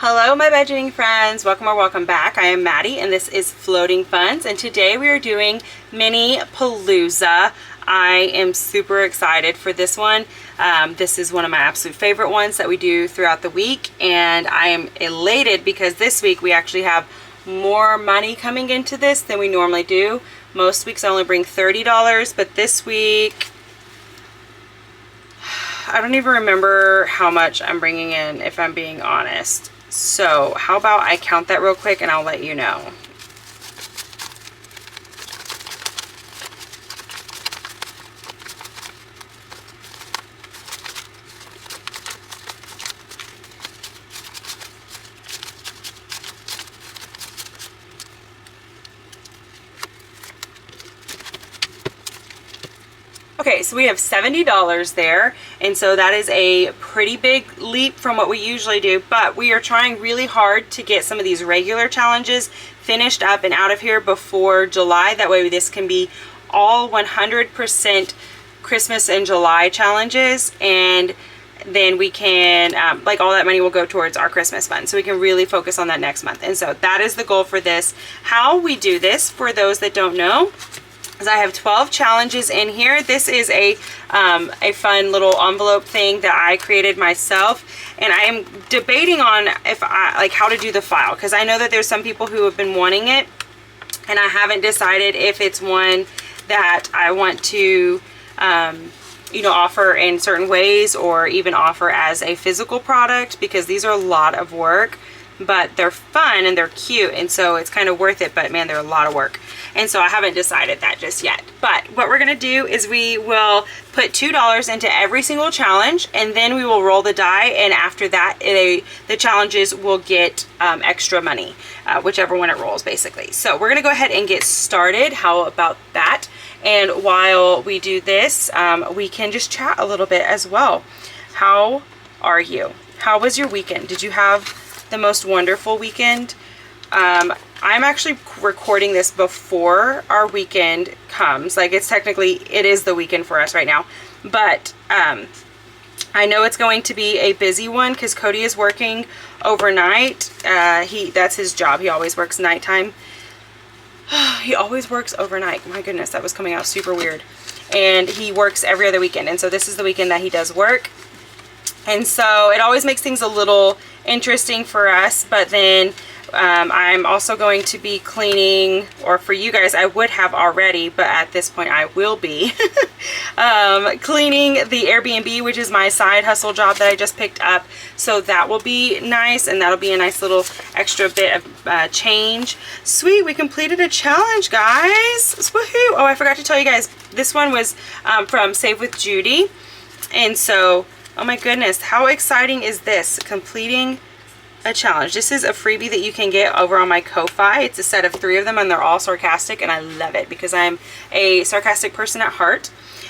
Hello my budgeting friends, welcome or welcome back. I am Maddie and this is Floating Funds, and today we are doing Mini Palooza. I am super excited for this one. This is one of my absolute favorite ones that we do throughout the week, and I am elated because this week we actually have more money coming into this than we normally do. Most weeks I only bring $30, but this week I don't even remember how much I'm bringing in, if I'm being honest. So how about I count that real quick and I'll let you know. Okay, so we have $70 there, and so that is a pretty big leap from what we usually do, but we are trying really hard to get some of these regular challenges finished up and out of here before July. That way this can be all 100% Christmas and July challenges, and then we can, like, all that money will go towards our Christmas fund, so we can really focus on that next month. And so that is the goal for this. How we do this, for those that don't know, is I have 12 challenges in here. This is a fun little envelope thing that I created myself, and I am debating on if how to do the file, because I know that there's some people who have been wanting it, and I haven't decided if it's one that I want to offer in certain ways, or even offer as a physical product, because these are a lot of work, but they're fun and they're cute, and so it's kind of worth it, but man, they're a lot of work. And so I haven't decided that just yet. But what we're gonna do is we will put $2 into every single challenge, and then we will roll the die, and after that the challenges will get extra money, whichever one it rolls, basically. So we're gonna go ahead and get started. How about that? And while we do this, we can just chat a little bit as well. How are you? How was your weekend? Did you have the most wonderful weekend? I'm actually recording this before our weekend comes. Like, it is the weekend for us right now, but I know it's going to be a busy one because Cody is working overnight. That's his job. He always works nighttime. He always works overnight. My goodness, that was coming out super weird. And he works every other weekend, and so this is the weekend that he does work. And so it always makes things a little interesting for us, but then I'm also going to be cleaning, or for you guys I would have already, but at this point I will be cleaning the Airbnb, which is my side hustle job that I just picked up. So that will be nice, and that'll be a nice little extra bit of change. Sweet, we completed a challenge, guys. Woohoo! Oh, I forgot to tell you guys, this one was from Save with Judy, and so oh my goodness, how exciting is this? Completing a challenge. This is a freebie that you can get over on my Ko-Fi. It's a set of 3 of them, and they're all sarcastic, and I love it because I'm a sarcastic person at heart.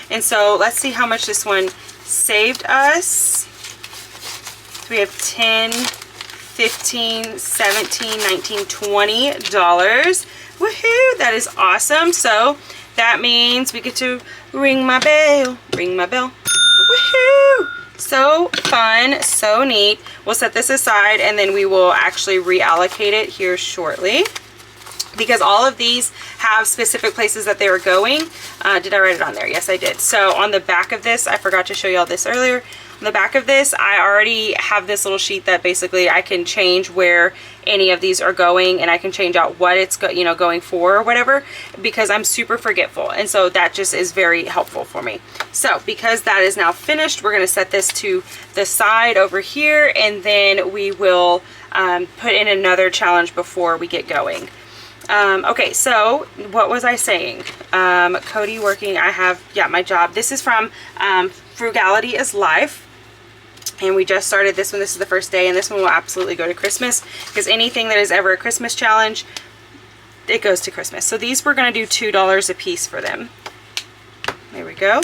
And so let's see how much this one saved us. We have 10, 15, 17, 19, $20. Woohoo! That is awesome. So that means we get to ring my bell. Ring my bell. Woohoo! So fun, so neat. We'll set this aside, and then we will actually reallocate it here shortly, because all of these have specific places that they are going. Did I write it on there? Yes, I did. So on the back of this, I forgot to show you all this earlier. On the back of this, I already have this little sheet that basically I can change where any of these are going, and I can change out what it's going for or whatever, because I'm super forgetful, and so that just is very helpful for me. So because that is now finished, we're going to set this to the side over here, and then we will put in another challenge before we get going. Okay, so what was I saying? Cody working, I have, yeah, my job. This is from Frugality is Life. And we just started this one. This is the first day, and this one will absolutely go to Christmas, because anything that is ever a Christmas challenge, it goes to Christmas. So these, we're going to do $2 a piece for them. There we go.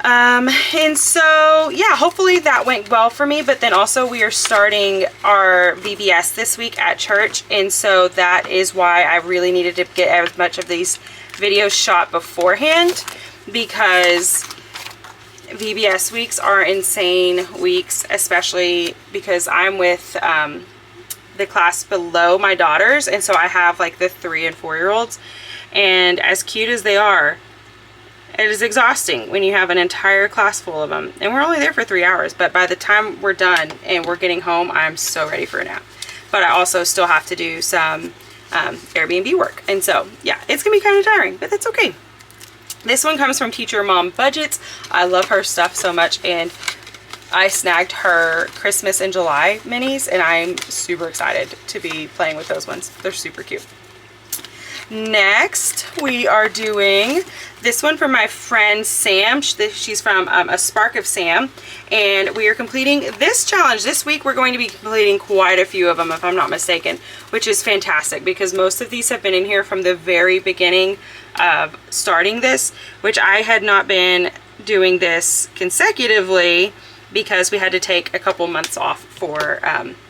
And so yeah, hopefully that went well for me. But then also we are starting our VBS this week at church, and so that is why I really needed to get as much of these videos shot beforehand, because VBS weeks are insane weeks, especially because I'm with the class below my daughters, and so I have like the 3 and 4-year-olds, and as cute as they are, it is exhausting when you have an entire class full of them, and we're only there for 3 hours, but by the time we're done and we're getting home, I'm so ready for a nap. But I also still have to do some Airbnb work, and so yeah, it's gonna be kind of tiring, but that's okay. This one comes from Teacher Mom Budgets. I love her stuff so much, and I snagged her Christmas in July minis, and I'm super excited to be playing with those ones. They're super cute. Next, we are doing this one from my friend Sam. She's from A Spark of Sam, and we are completing this challenge. This week we're going to be completing quite a few of them, if I'm not mistaken, which is fantastic because most of these have been in here from the very beginning of starting this, which I had not been doing this consecutively because we had to take a couple months off for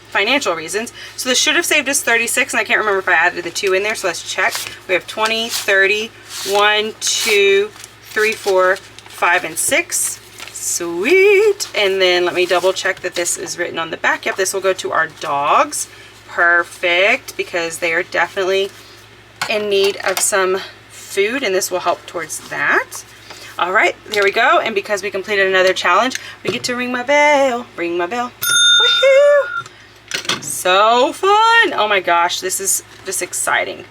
financial reasons. So this should have saved us 36, and I can't remember if I added the 2 in there, so let's check. We have 20, 30, 1, 2, 3, 4, 5, and 6. Sweet. And then let me double check that this is written on the back. Yep, this will go to our dogs. Perfect, because they are definitely in need of some food, and this will help towards that. All right, there we go. And because we completed another challenge, we get to ring my bell. Ring my bell. Woohoo! So fun. Oh my gosh, this is just exciting.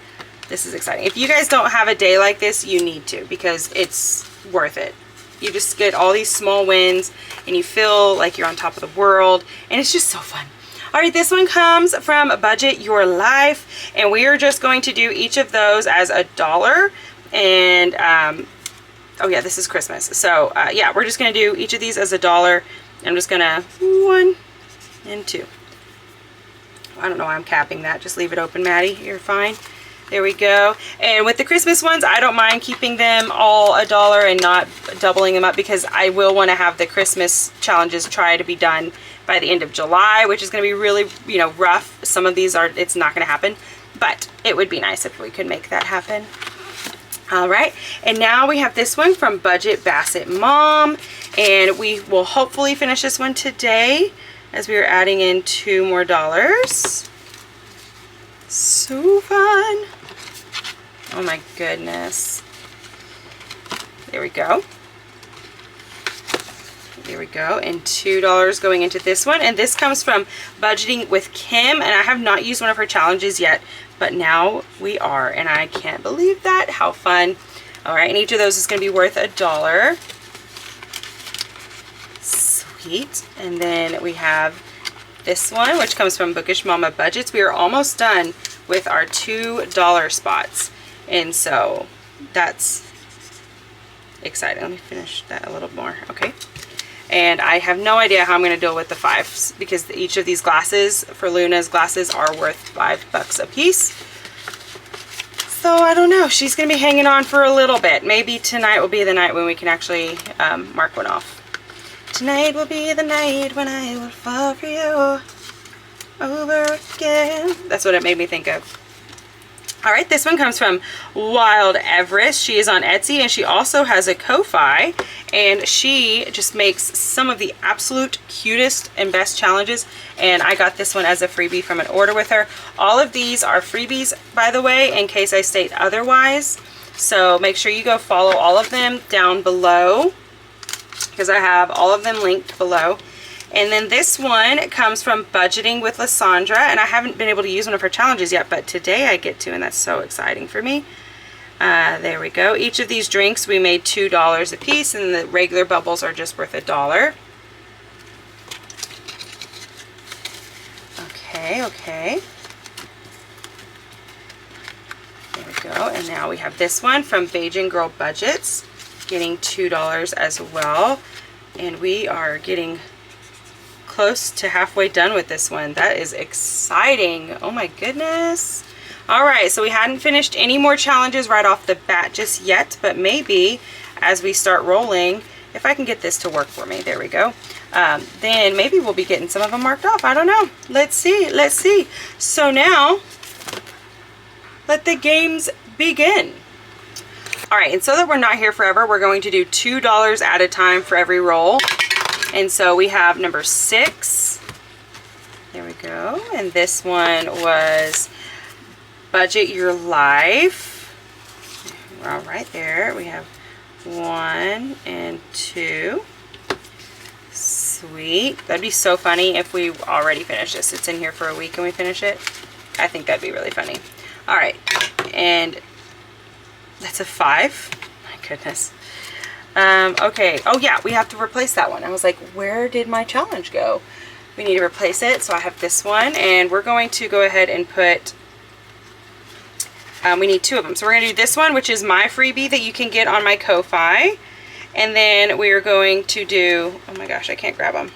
This is exciting. If you guys don't have a day like this, you need to, because it's worth it. You just get all these small wins and you feel like you're on top of the world, and it's just so fun. All right, this one comes from Budget Your Life, and we are just going to do each of those as $1. And oh yeah, this is Christmas, so yeah, we're just gonna do each of these as $1. I'm just gonna 1 and 2. I don't know why I'm capping that. Just leave it open, Maddie. You're fine. There we go. And with the Christmas ones, I don't mind keeping them all $1 and not doubling them up, because I will want to have the Christmas challenges try to be done by the end of July, which is going to be really, you know, rough. Some of these it's not going to happen, but it would be nice if we could make that happen. All right, and now we have this one from Budget Bassett Mom, and we will hopefully finish this one today, as we are adding in 2 more dollars. So fun. Oh my goodness. There we go. There we go. And $2 going into this one. And this comes from Budgeting with Kim. And I have not used one of her challenges yet, but now we are. And I can't believe that. How fun. All right. And each of those is going to be worth $1. Sweet. And then we have this one, which comes from Bookish Mama Budgets. We are almost done with our $2 spots, and so that's exciting. Let me finish that a little more. Okay, and I have no idea how I'm going to deal with the 5s, because each of these glasses for Luna's glasses are worth $5 a piece. So I don't know. She's going to be hanging on for a little bit. Maybe tonight will be the night when we can actually mark one off. Tonight will be the night when I will fall for you over again. That's what it made me think of. All right, this one comes from Wild Everest. She is on Etsy, and she also has a Ko-Fi, and she just makes some of the absolute cutest and best challenges, and I got this one as a freebie from an order with her. All of these are freebies, by the way, in case I state otherwise, so make sure you go follow all of them down below, because I have all of them linked below. And then this one comes from Budgeting with Lysandra, and I haven't been able to use one of her challenges yet, but today I get to, and that's so exciting for me. There we go. Each of these drinks we made $2 a piece, and the regular bubbles are just worth $1. Okay. There we go. And now we have this one from Bajan Girl Budgets, getting $2 as well, and we are getting close to halfway done with this one. That is exciting. Oh my goodness. All right, so we hadn't finished any more challenges right off the bat just yet, but maybe as we start rolling, if I can get this to work for me, there we go, then maybe we'll be getting some of them marked off. I don't know. Let's see. So now let the games begin. All right, and so that we're not here forever, we're going to do $2 at a time for every roll. And so we have number 6. There we go. And this one was Budget Your Life. We're all right there. We have 1 and 2. Sweet. That'd be so funny if we already finished this. It's in here for a week and we finish it. I think that'd be really funny. All right, and that's a 5. My goodness. Okay. Oh yeah, we have to replace that one. I was like, where did my challenge go? We need to replace it. So I have this one, and we're going to go ahead and put. We need 2 of them. So we're going to do this one, which is my freebie that you can get on my Ko-Fi. And then we are going to do, oh my gosh, I can't grab them.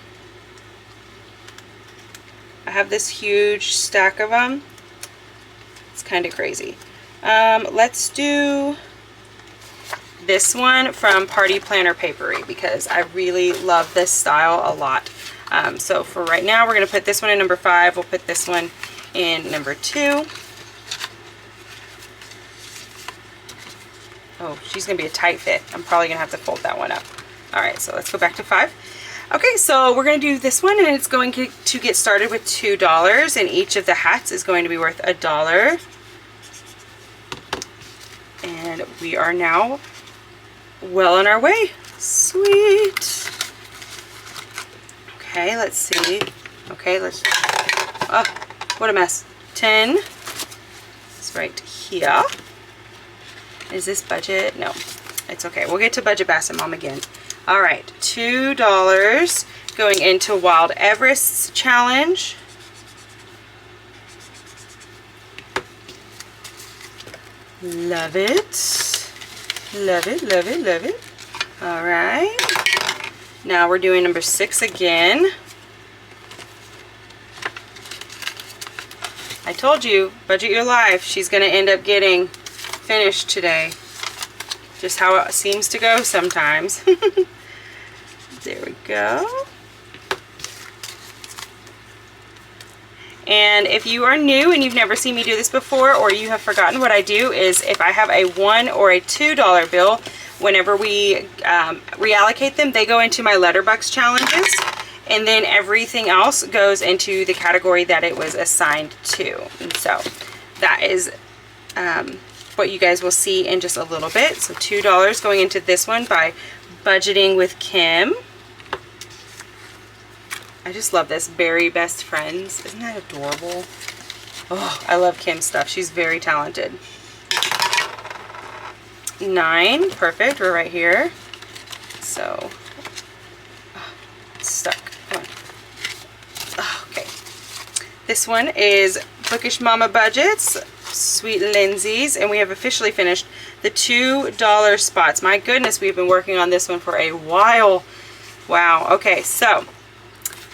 I have this huge stack of them. It's kind of crazy. Let's do this one from Party Planner Papery because I really love this style a lot. So for right now, we're going to put this one in number 5. We'll put this one in number 2. Oh, she's going to be a tight fit. I'm probably going to have to fold that one up. All right, so let's go back to 5. Okay, so we're going to do this one, and it's going to get started with $2, and each of the hats is going to be worth $1. And we are now well on our way. Sweet. Okay, let's see. Okay, let's, oh, what a mess. 10. It's right here. Is this budget? No, it's okay. We'll get to Budget Basset Mom again. All right, $2 going into Wild Everest's challenge. Love it. Love it, love it, love it. All right. Now we're doing number 6 again. I told you, Budget Your Life. She's going to end up getting finished today. Just how it seems to go sometimes. There we go. And if you are new and you've never seen me do this before, or you have forgotten, what I do is if I have a $1 or a $2 bill, whenever we reallocate them, they go into my Letterbox challenges, and then everything else goes into the category that it was assigned to. And so that is what you guys will see in just a little bit. So $2 going into this one by Budgeting with Kim. I just love this. Berry Best Friends. Isn't that adorable? Oh, I love Kim's stuff. She's very talented. 9. Perfect. We're right here. So, oh, it's stuck. Come on. Oh, okay. This one is Bookish Mama Budgets. Sweet Lindsay's, and we have officially finished the $2 spots. My goodness, we've been working on this one for a while. Wow. Okay, so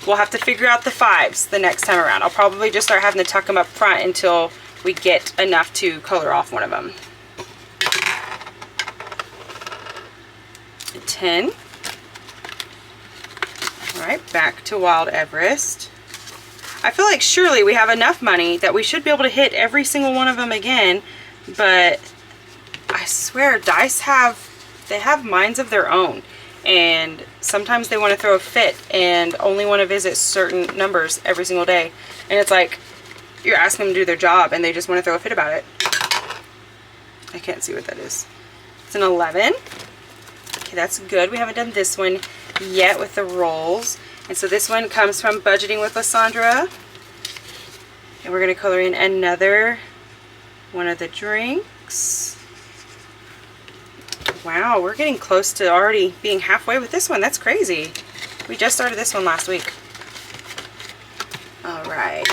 we'll have to figure out the 5s the next time around. I'll probably just start having to tuck them up front until we get enough to color off one of them. 10. All right, back to Wild Everest. I feel like surely we have enough money that we should be able to hit every single one of them again, but I swear dice they have minds of their own, and sometimes they want to throw a fit and only want to visit certain numbers every single day, and it's like you're asking them to do their job and they just want to throw a fit about it. I can't see what that is. It's an 11. Okay, that's good. We haven't done this one yet with the rolls. And so this one comes from Budgeting with Lysandra. And we're going to color in another one of the drinks. Wow, we're getting close to already being halfway with this one. That's crazy. We just started this one last week. All right.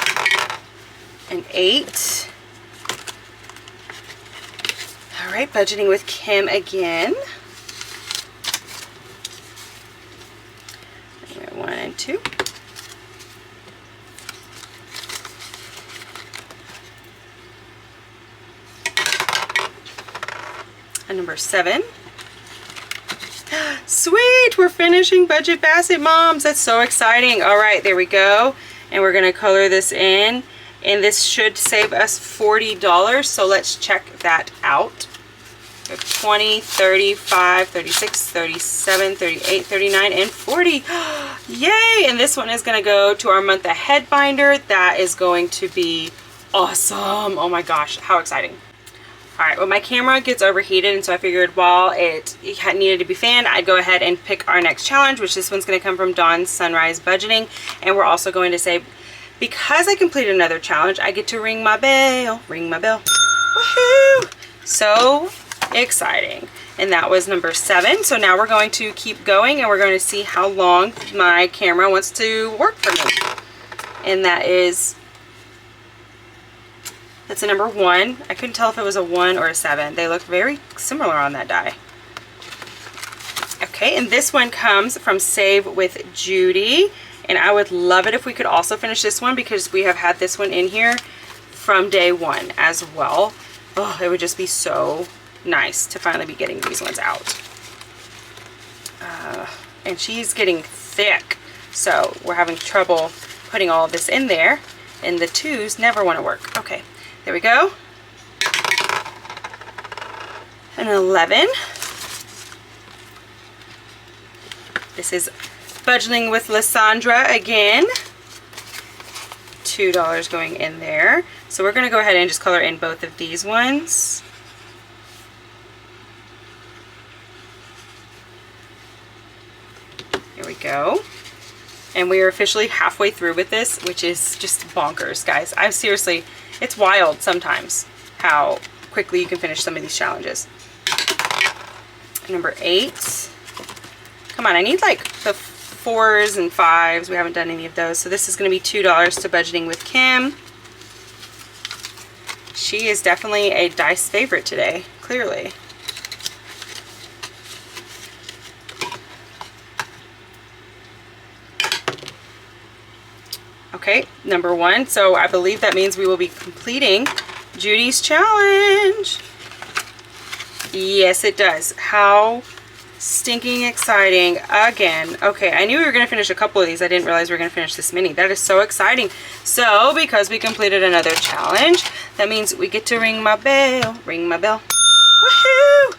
An 8. All right, Budgeting with Kim again. 1 and 2. And number 7. Sweet, we're finishing Budget Basset Moms. That's so exciting. All right, there we go. And we're going to color this in. And this should save us $40. So let's check that out. We have 20, 35, 36, 37, 38, 39, and 40. Yay! And this one is going to go to our month ahead binder. That is going to be awesome. Oh my gosh, how exciting. All right, well, my camera gets overheated, and so I figured while it needed to be fanned, I'd go ahead and pick our next challenge, which this one's going to come from Dawn's Sunrise Budgeting. And we're also going to say, because I completed another challenge, I get to ring my bell. Ring my bell. Woohoo! So exciting. And that was number 7. So now we're going to keep going, and we're going to see how long my camera wants to work for me. And that's a number 1. I couldn't tell if it was a 1 or a 7. They look very similar on that die. Okay, and this one comes from Save with Judy. And I would love it if we could also finish this one, because we have had this one in here from day 1 as well. Oh, it would just be so nice to finally be getting these ones out. And she's getting thick, so we're having trouble putting all of this in there, and the 2s never want to work. Okay. There we go. An 11. This is Budgeting with Lysandra again. $2 going in there. So we're going to go ahead and just color in both of these ones. Here we go. And we are officially halfway through with this, which is just bonkers, guys. I'm seriously... It's wild sometimes how quickly you can finish some of these challenges. Number 8. Come on, I need like the 4s and 5s. We haven't done any of those. So this is going to be $2 to Budgeting with Kim. She is definitely a dice favorite today, clearly. Okay, number 1. So I believe that means we will be completing Judy's challenge. Yes, it does. How stinking exciting. Again. Okay, I knew we were going to finish a couple of these. I didn't realize we were going to finish this mini. That is so exciting. So, because we completed another challenge, that means we get to ring my bell. Ring my bell. Woohoo!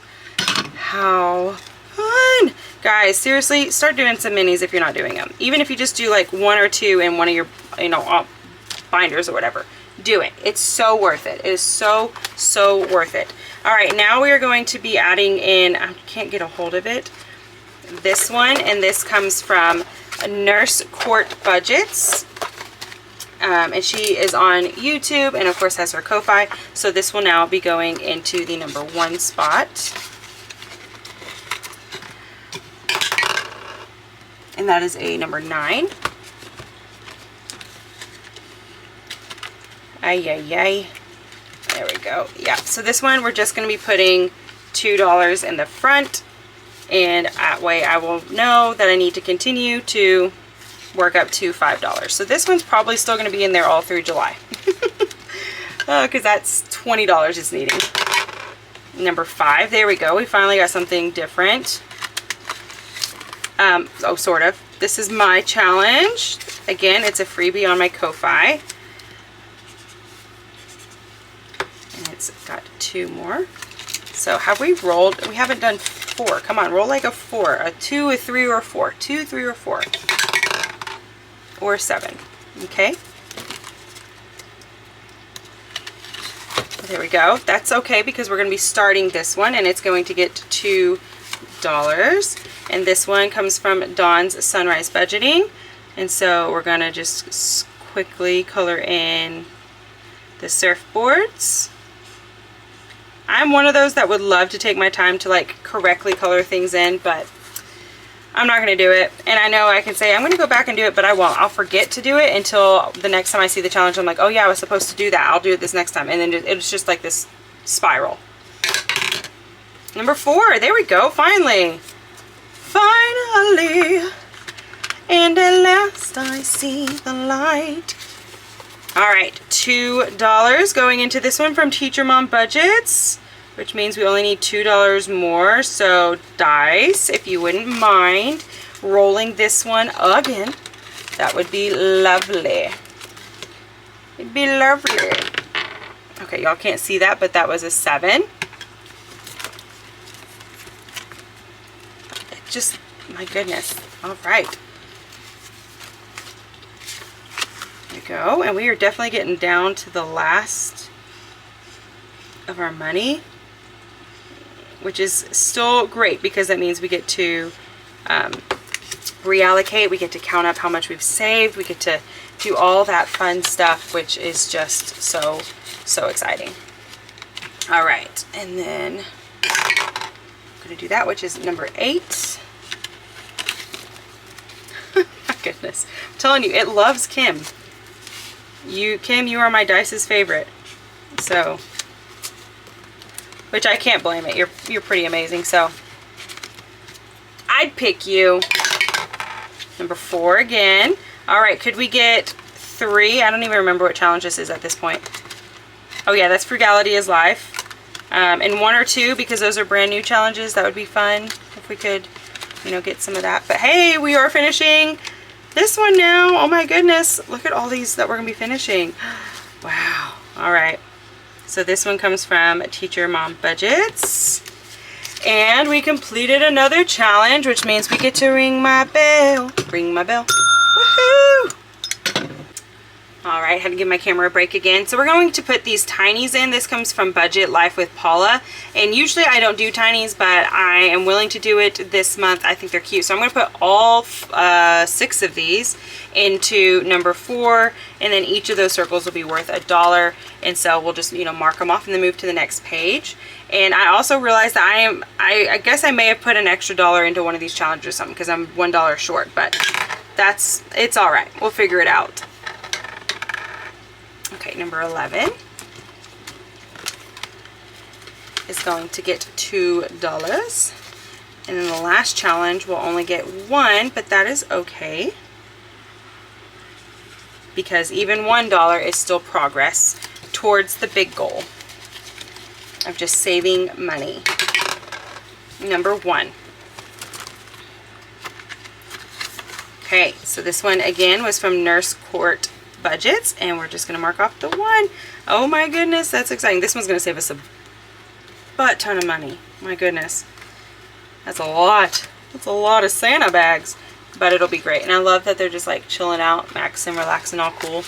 How fun! Guys, seriously, start doing some minis if you're not doing them. Even if you just do like 1 or 2 in one of your, binders or whatever. Do it. It's so worth it. It is so, so worth it. All right, now we are going to be adding in, I can't get a hold of it, this one, and this comes from Nurse Court Budgets. And she is on YouTube and of course has her Ko-Fi. So this will now be going into the number 1 spot. And that is a number 9. Ay, ay, ay. There we go. Yeah, so this one we're just going to be putting $2 in the front. And that way I will know that I need to continue to work up to $5. So this one's probably still going to be in there all through July. Because that's $20 it's needing. Number 5. There we go. We finally got something different. Oh, sort of. This is my challenge. Again, it's a freebie on my Ko-Fi. And it's got 2 more. So have we rolled? We haven't done 4. Come on, roll like a 4. A 2, a 3, or a 4. 2, 3, or 4. Or 7. Okay. There we go. That's okay because we're going to be starting this one and it's going to get $2. And this one comes from Dawn's Sunrise Budgeting. And so we're going to just quickly color in the surfboards. I'm one of those that would love to take my time to like correctly color things in, but I'm not going to do it. And I know I can say I'm going to go back and do it, but I won't. I'll forget to do it until the next time I see the challenge. I'm like, oh yeah, I was supposed to do that. I'll do it this next time. And then it's just like this spiral. Number 4. There we go. Finally. Finally. And at last I see the light. All right. $2 going into this one from Teacher Mom Budgets, which means we only need $2 more. So dice, if you wouldn't mind rolling this one again, that would be lovely. It'd be lovely. Okay, y'all can't see that, but that was a 7. just, my goodness. All right. There we go. And we are definitely getting down to the last of our money, which is still great because that means we get to reallocate. We get to count up how much we've saved. We get to do all that fun stuff, which is just so, so exciting. All right. And then I'm going to do that, which is number 8. My goodness. I'm telling you, it loves Kim. Kim, you are my dice's favorite. So, which I can't blame it. You're pretty amazing. So, I'd pick you. Number 4 again. All right, could we get 3? I don't even remember what challenge this is at this point. Oh yeah, that's Frugality is Life. And 1 or 2, because those are brand new challenges. That would be fun if we could, you know, get some of that. But hey, we are finishing this one now. Oh my goodness. Look at all these that we're going to be finishing. Wow. All right. So this one comes from Teacher Mom Budgets. And we completed another challenge, which means we get to ring my bell. Ring my bell. Woohoo! All right, had to give my camera a break again. So we're going to put these tinies in. This comes from Budget Life with Paula. And usually I don't do tinies, but I am willing to do it this month. I think they're cute. So I'm going to put all 6 of these into number 4. And then each of those circles will be worth $1. And so we'll just, you know, mark them off and then move to the next page. And I also realized that I guess I may have put an extra $1 into one of these challenges or something because I'm $1 short. But it's all right. We'll figure it out. Okay, number 11 is going to get $2. And then the last challenge will only get 1, but that is okay. Because even $1 is still progress towards the big goal of just saving money. Number 1. Okay, so this one again was from Nurse Court Budgets, and we're just going to mark off the 1. Oh my goodness, that's exciting. This one's going to save us a butt ton of money. My goodness. That's a lot. That's a lot of Santa bags, but it'll be great. And I love that they're just like chilling out, maxing, relaxing, all cool.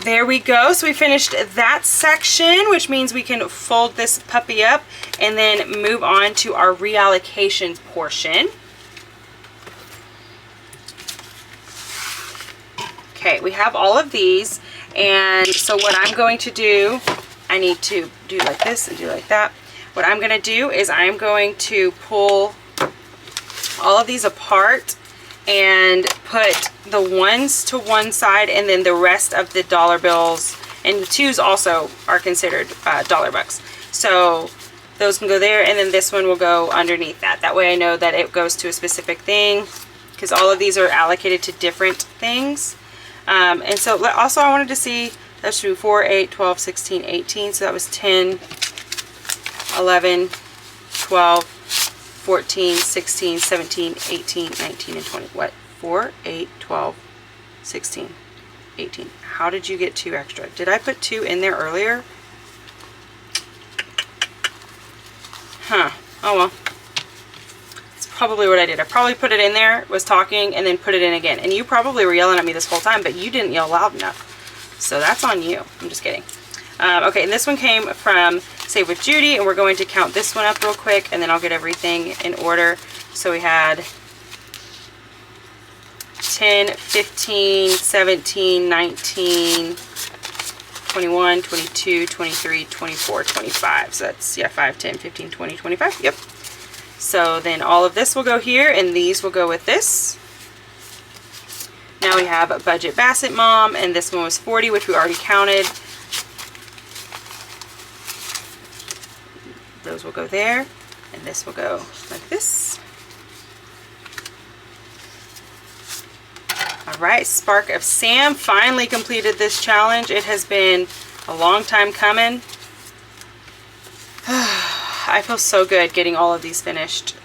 There we go. So we finished that section, which means we can fold this puppy up and then move on to our reallocation portion. Okay, we have all of these, and so what I'm going to do, I need to do like this and do like that. What I'm going to do is I'm going to pull all of these apart and put the 1s to one side, and then the rest of the dollar bills, and the 2s also are considered dollar bucks. So those can go there, and then this one will go underneath that. That way I know that it goes to a specific thing, because all of these are allocated to different things. And so also I wanted to see, that should be 4, 8, 12, 16, 18. So that was 10, 11, 12, 14, 16, 17, 18, 19, and 20. What? 4, 8, 12, 16, 18. How did you get 2 extra? Did I put 2 in there earlier? Huh. Oh well. Probably what I did. I probably put it in there, was talking, and then put it in again. And you probably were yelling at me this whole time, but you didn't yell loud enough. So that's on you. I'm just kidding. Okay, and this one came from Save with Judy, and we're going to count this one up real quick, and then I'll get everything in order. So we had 10, 15, 17, 19, 21, 22, 23, 24, 25. So that's, yeah, 5, 10, 15, 20, 25. Yep. So then all of this will go here, and these will go with this. Now we have a Budget Bassett Mom, and this one was 40, which we already counted. Those will go there, and this will go like this. All right, Spark of Sam finally completed this challenge. It has been a long time coming. I feel so good getting all of these finished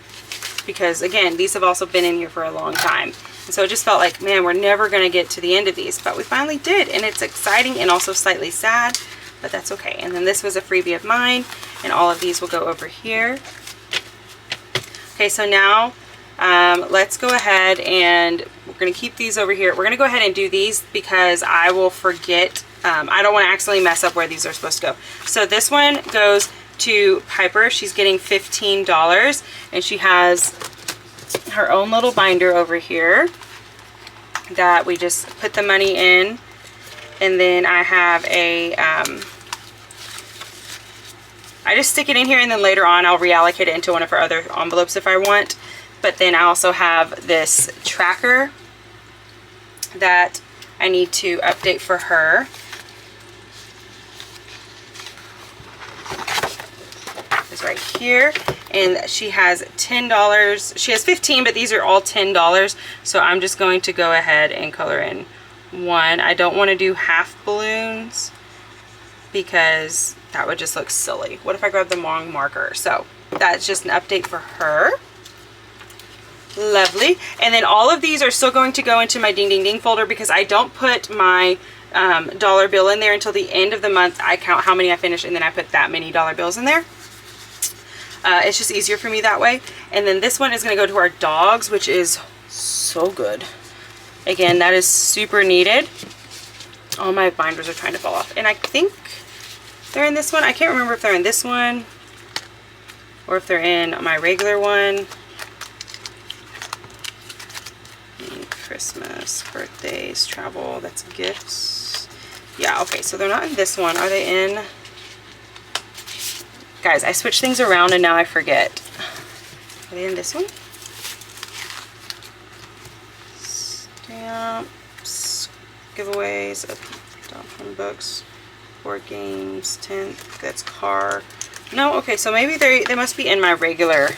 because, again, these have also been in here for a long time. And so it just felt like, man, we're never going to get to the end of these. But we finally did, and it's exciting and also slightly sad, but that's okay. And then this was a freebie of mine, and all of these will go over here. Okay, so now Let's go ahead and we're going to keep these over here. We're going to go ahead and do these because I will forget. I don't want to accidentally mess up where these are supposed to go. So this one goes to Piper. She's getting $15, and she has her own little binder over here that we just put the money in. And then I have a, I just stick it in here, and then later on I'll reallocate it into one of her other envelopes if I want. But then I also have this tracker that I need to update for her. It's right here, and she has $10. She has 15, but these are all $10. So I'm just going to go ahead and color in one. I don't want to do half balloons because that would just look silly. What if I grab the wrong marker? So that's just an update for her. Lovely. And then all of these are still going to go into my ding ding ding folder because I don't put my dollar bill in there until the end of the month. I count how many I finish, and then I put that many dollar bills in there. It's just easier for me that way. And then this one is going to go to our dogs, which is so good. Again, that is super needed. All my binders are trying to fall off. And I think they're in this one. I can't remember if they're in this one or if they're in my regular one. Christmas, birthdays, travel, that's gifts. Yeah, okay, so they're not in this one. Are they in? Guys, I switched things around and now I forget. Are they in this one? Stamps, giveaways, adoption books, board games, 10th, that's car. No, okay, so maybe they must be in my regular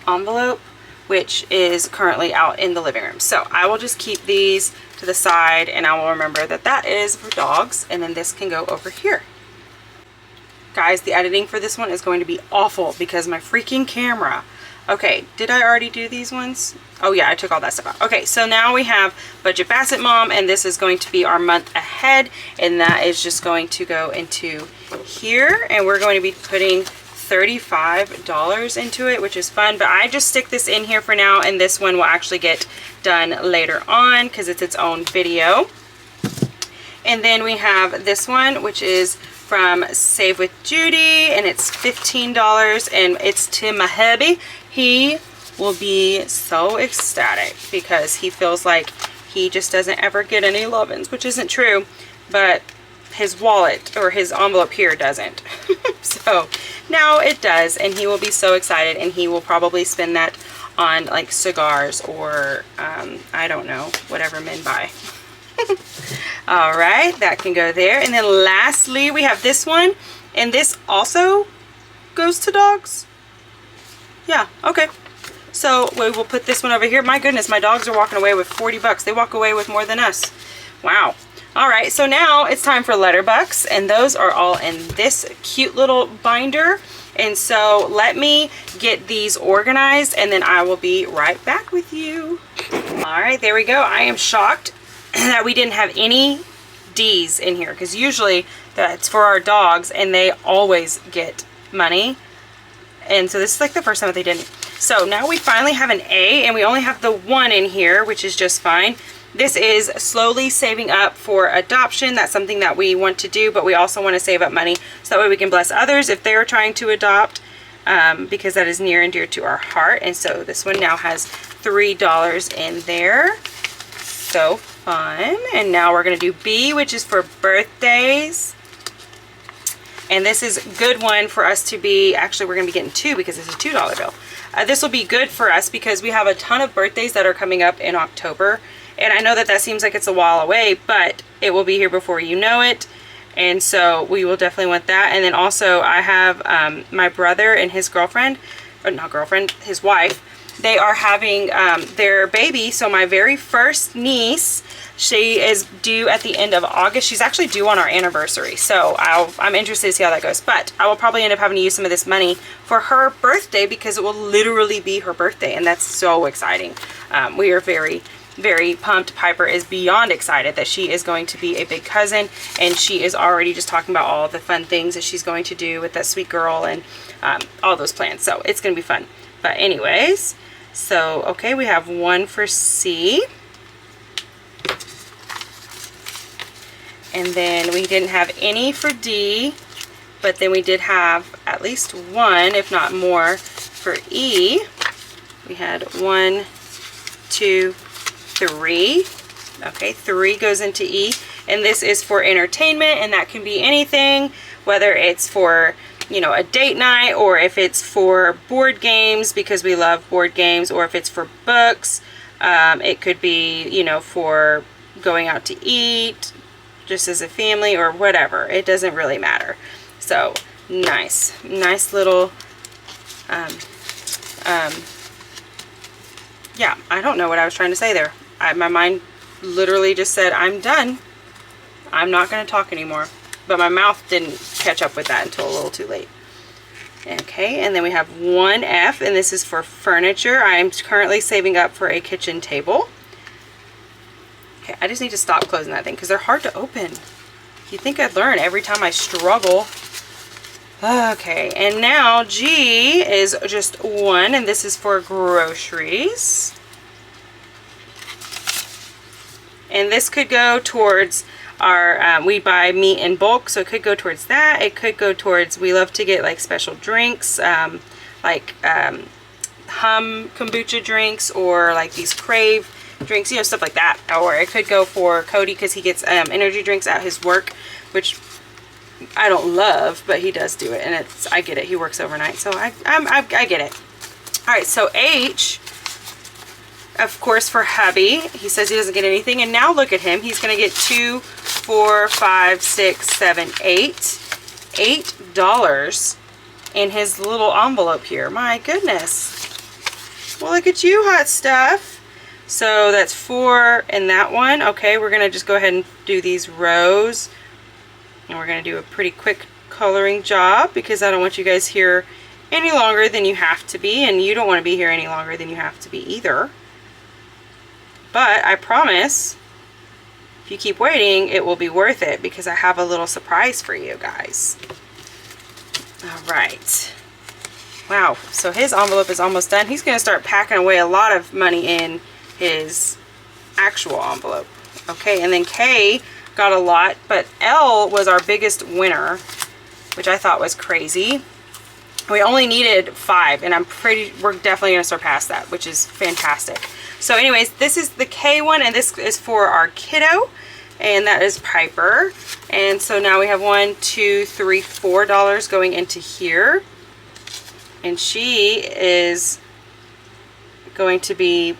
envelope, which is currently out in the living room. So I will just keep these to the side, and I will remember that that is for dogs, and then this can go over here. Guys, the editing for this one is going to be awful because my freaking camera. Okay, did I already do these ones? Oh yeah, I took all that stuff out. Okay, so now we have Budget Basset Mom, and this is going to be our month ahead, and that is just going to go into here, and we're going to be putting $35 into it, which is fun. But I just stick this in here for now, and this one will actually get done later on because it's its own video. And then we have this one, which is from Save with Judy, and it's $15, and it's to my hubby. He will be so ecstatic because he feels like he just doesn't ever get any lovin's, which isn't true, but his wallet or his envelope here doesn't. So now it does, and he will be so excited, and he will probably spend that on like cigars or I don't know, whatever men buy. All right, that can go there. And then lastly, we have this one, and this also goes to dogs. Yeah, okay. So we will put this one over here. My goodness, my dogs are walking away with 40 bucks. They walk away with more than us. Wow. All right, so now it's time for letter bucks, and those are all in this cute little binder. And so let me get these organized, and then I will be right back with you. All right, there we go. I am shocked that we didn't have any D's in here, because usually that's for our dogs and they always get money. And so this is like the first time that they didn't. So now we finally have an A, and we only have the one in here, which is just fine. This is slowly saving up for adoption. That's something that we want to do, but we also want to save up money so that way we can bless others if they're trying to adopt, because that is near and dear to our heart. And so this one now has $3 in there. So fun. And now we're going to do B, which is for birthdays. And this is a good one for us to be, actually we're going to be getting two because it's a $2 bill. This will be good for us because we have a ton of birthdays that are coming up in October. And I know that that seems like it's a while away, but it will be here before you know it. And so we will definitely want that. And then also I have my brother and his girlfriend, or not girlfriend, his wife. They are having their baby. So my very first niece, she is due at the end of August. She's actually due on our anniversary. So I'm interested to see how that goes. But I will probably end up having to use some of this money for her birthday because it will literally be her birthday. And that's so exciting. We are very, very pumped. Piper is beyond excited that she is going to be a big cousin. And she is already just talking about all the fun things that she's going to do with that sweet girl and all those plans. So it's going to be fun. But anyways, So, okay, we have 1 for C. And then we didn't have any for D, but then we did have at least 1, if not more, for E. We had 1, 2, 3. Okay, 3 goes into E. And this is for entertainment, and that can be anything, whether it's for, you know, a date night, or if it's for board games, because we love board games, or if it's for books. It could be, you know, for going out to eat, just as a family, or whatever. It doesn't really matter. So, nice little, yeah, I don't know what I was trying to say there. My mind literally just said, I'm done. I'm not going to talk anymore. But my mouth didn't catch up with that until a little too late. Okay, and then we have 1F, and this is for furniture. I am currently saving up for a kitchen table. Okay, I just need to stop closing that thing because they're hard to open. You'd think I'd learn every time I struggle. Okay, and now G is just 1, and this is for groceries. And this could go towards our, we buy meat in bulk, so it could go towards that. It could go towards, we love to get like special drinks, like Hum kombucha drinks, or like these Crave drinks, you know, stuff like that. Or it could go for Cody because he gets energy drinks at his work, which I don't love, but he does do it, and it's, I get it. He works overnight, so I get it. All right, so H, of course, for hubby. He says he doesn't get anything, and now look at him. He's going to get 2, 4, 5, 6, 7, 8. $8 in his little envelope here. My goodness. Well, look at you, hot stuff. So that's 4 in that one. Okay, we're going to just go ahead and do these rows. And we're going to do a pretty quick coloring job because I don't want you guys here any longer than you have to be, and you don't want to be here any longer than you have to be either. But I promise, if you keep waiting, it will be worth it because I have a little surprise for you guys. All right. Wow, so his envelope is almost done. He's going to start packing away a lot of money in his actual envelope. Okay, and then K got a lot, but L was our biggest winner, which I thought was crazy. We only needed 5, and we're definitely going to surpass that, which is fantastic. So anyways, this is the K one, and this is for our kiddo, and that is Piper. And so now we have $1, $2, $3, $4 going into here, and she is going to be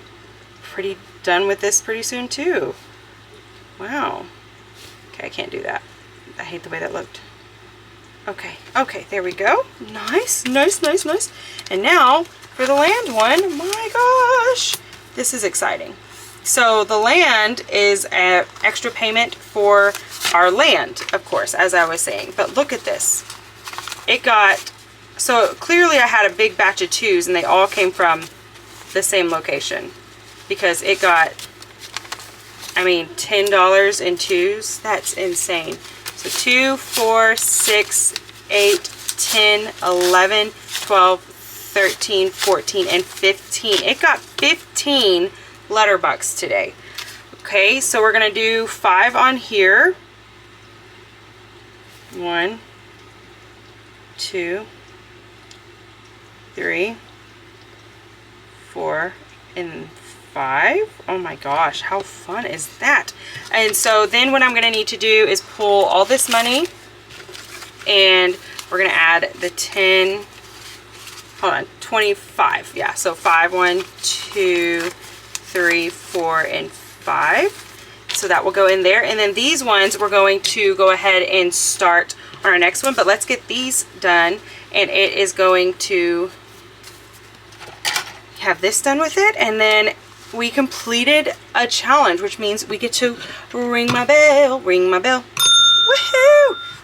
pretty done with this pretty soon too. Wow. Okay, I can't do that. I hate the way that looked. Okay, there we go. Nice. And now for the land one, my gosh, this is exciting. So the land is an extra payment for our land, of course, as I was saying. But look at this. It got, so clearly I had a big batch of 2s, and they all came from the same location because it got, I mean, $10 in 2s. That's insane. So 2, 4, 6, 8, 10, 11, 12, 13, 14, and 15. It got 15 letterbucks today. Okay, so we're going to do 5 on here. 1, 2, 3, 4, and 5. Oh my gosh, how fun is that? And so then what I'm going to need to do is pull all this money, and we're going to add the 10, hold on, 25. Yeah, so 5, 1, 2, 3, 4, and 5. So that will go in there. And then these ones we're going to go ahead and start on our next one, but let's get these done, and it is going to have this done with it, and then we completed a challenge, which means we get to ring my bell, woohoo!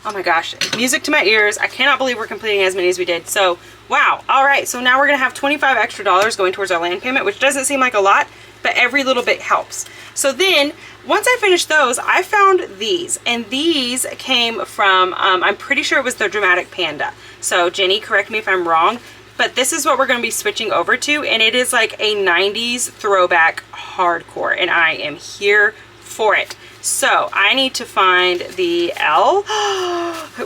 Oh my gosh, music to my ears. I cannot believe we're completing as many as we did. So wow. All right, so now we're gonna have $25 extra going towards our land payment, which doesn't seem like a lot, but every little bit helps. So then once I finished those, I found these, and these came from I'm pretty sure it was the Dramatic Panda. So Jenny, correct me if I'm wrong, but this is what we're going to be switching over to, and it is like a 90s throwback hardcore, and I am here for it. So I need to find the L,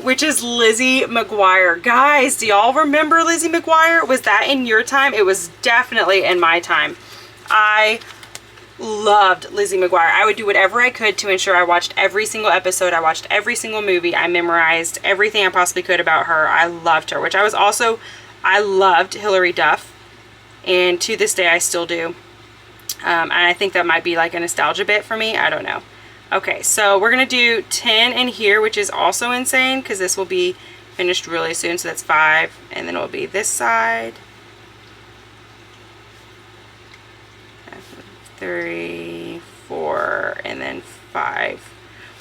which is Lizzie McGuire. Guys, do y'all remember Lizzie McGuire? Was that in your time? It was definitely in my time. I loved Lizzie McGuire. I would do whatever I could to ensure I watched every single episode. I watched every single movie. I memorized everything I possibly could about her. I loved her, which I loved Hilary Duff, and to this day I still do. And I think that might be like a nostalgia bit for me. I don't know. Okay, so we're going to do 10 in here, which is also insane because this will be finished really soon. So that's 5, and then it will be this side. 3, 4, and then 5.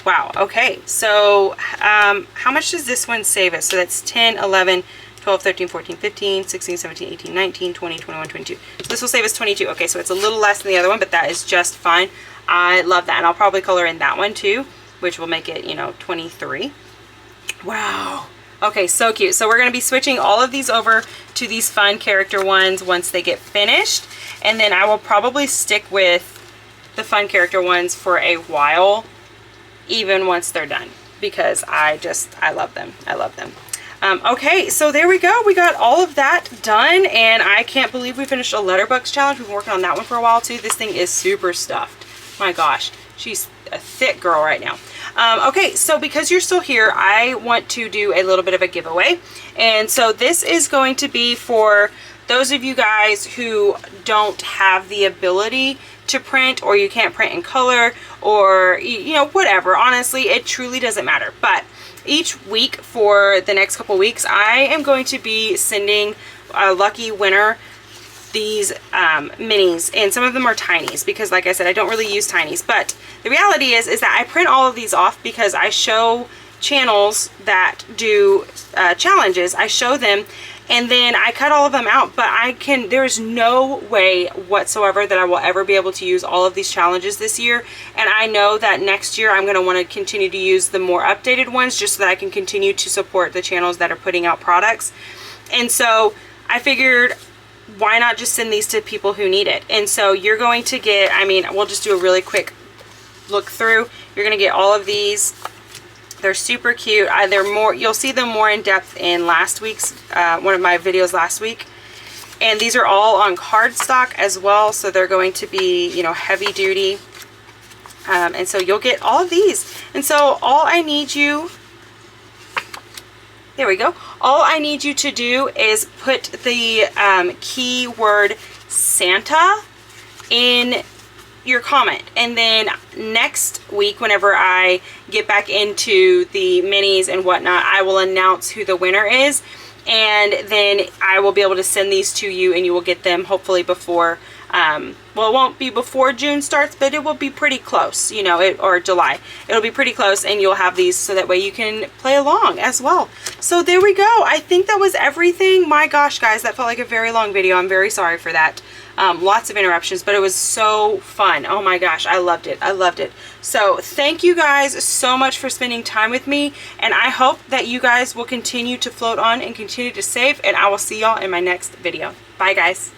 Wow, okay. So how much does this one save us? So that's 10, 11, 12, 13, 14, 15, 16, 17, 18, 19, 20, 21, 22. So this will save us 22. Okay, so it's a little less than the other one, but that is just fine. I love that, and I'll probably color in that one too, which will make it, you know, 23. Wow. Okay, so cute. So we're going to be switching all of these over to these fun character ones once they get finished, and then I will probably stick with the fun character ones for a while, even once they're done, because I love them. I love them. Okay, so there we go. We got all of that done, and I can't believe we finished a Letterboxd challenge. We've been working on that one for a while too. This thing is super stuffed. My gosh, she's a thick girl right now. Okay, so because you're still here, I want to do a little bit of a giveaway. And so this is going to be for those of you guys who don't have the ability to print, or you can't print in color, or, you know, whatever. Honestly, it truly doesn't matter. But each week for the next couple weeks, I am going to be sending a lucky winner these minis, and some of them are tinies because, like I said, I don't really use tinies. But the reality is that I print all of these off because I show channels that do challenges. I show them, and then I cut all of them out. But there's no way whatsoever that I will ever be able to use all of these challenges this year. And I know that next year I'm going to want to continue to use the more updated ones, just so that I can continue to support the channels that are putting out products. And so I figured, why not just send these to people who need it? And so you're going to get, I mean, we'll just do a really quick look through. You're going to get all of these. They're super cute. You'll see them more in depth in last week's, one of my videos last week. And these are all on cardstock as well. So they're going to be, you know, heavy duty. And so you'll get all of these. And so all I need you, there we go. All I need you to do is put the keyword Santa in your comment, and then next week, whenever I get back into the minis and whatnot, I will announce who the winner is, and then I will be able to send these to you, and you will get them hopefully before, well, it won't be before June starts, but it will be pretty close, you know, or July. It'll be pretty close, and you'll have these so that way you can play along as well. So there we go. I think that was everything. My gosh, guys, that felt like a very long video. I'm very sorry for that. Lots of interruptions, but it was so fun. Oh my gosh, I loved it. I loved it. So thank you guys so much for spending time with me, and I hope that you guys will continue to float on and continue to save, and I will see y'all in my next video. Bye, guys.